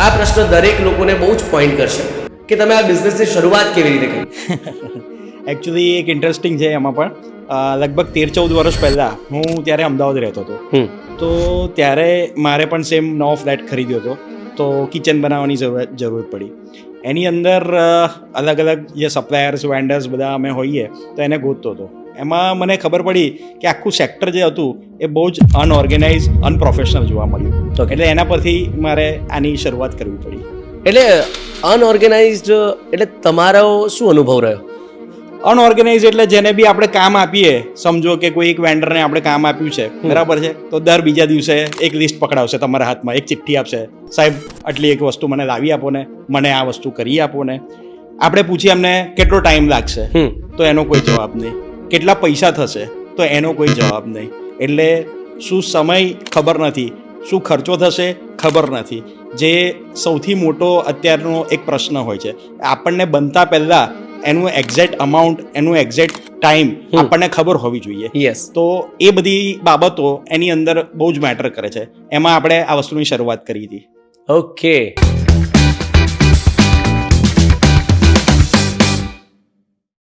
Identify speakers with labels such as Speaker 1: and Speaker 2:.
Speaker 1: આ પ્રશ્ન દરેક લોકોને બહુ જ પોઈન્ટ કરશે કે તમે આ બિઝનેસની શરૂઆત કેવી રીતે કરી.
Speaker 2: એકચ્યુઅલી એક ઇન્ટરેસ્ટિંગ છે એમાં પણ. લગભગ 13-14 વર્ષ પહેલાં હું ત્યારે અમદાવાદ રહેતો હતો. તો ત્યારે મારે પણ સેમ નવો ફ્લેટ ખરીદ્યો હતો. તો કિચન બનાવવાની જરૂરત પડી. એની અંદર અલગ અલગ જે સપ્લાયર્સ વેન્ડર્સ બધા અમે હોઈએ તો એને ગોતતો હતો. એમાં મને ખબર પડી કે આખું સેક્ટર જે હતું એ બહુ જ અનઓર્ગેનાઇઝ અનપ્રોફેશનલ જોવા મળ્યું. એટલે એના પરથી મારે આની શરૂઆત કરવી પડી.
Speaker 1: એટલે અનઓર્ગેનાઇઝડ એટલે તમારો શું અનુભવ રહ્યો?
Speaker 2: અનઓર્ગેનાઇઝ એટલે જેને બી આપણે કામ આપીએ, સમજો કે કોઈ એક વેન્ડરને આપણે કામ આપ્યું છે, બરાબર છે, તો દર બીજા દિવસે એક લિસ્ટ પકડાવશે તમારા હાથમાં, એક ચિઠ્ઠી આપશે, સાહેબ આટલી એક વસ્તુ મને લાવી આપો ને, મને આ વસ્તુ કરી આપો ને. આપણે પૂછીએ અમને કેટલો ટાઈમ લાગશે, તો એનો કોઈ જવાબ નહીં. કેટલા પૈસા થશે, તો એનો કોઈ જવાબ નહીં. એટલે શું સમય ખબર નથી, શું ખર્ચો થશે ખબર નથી. જે સૌથી મોટો અત્યારનો એક પ્રશ્ન હોય છે, આપણને બનતા પહેલા એનું એક્ઝેક્ટ અમાઉન્ટ, એનું એક્ઝેક્ટ ટાઈમ આપણને ખબર હોવી જોઈએ.
Speaker 1: યસ.
Speaker 2: તો એ બધી બાબતો એની અંદર બહુ જ મેટર કરે છે. એમાં આપણે આ વસ્તુની શરૂઆત કરી હતી.
Speaker 1: ઓકે.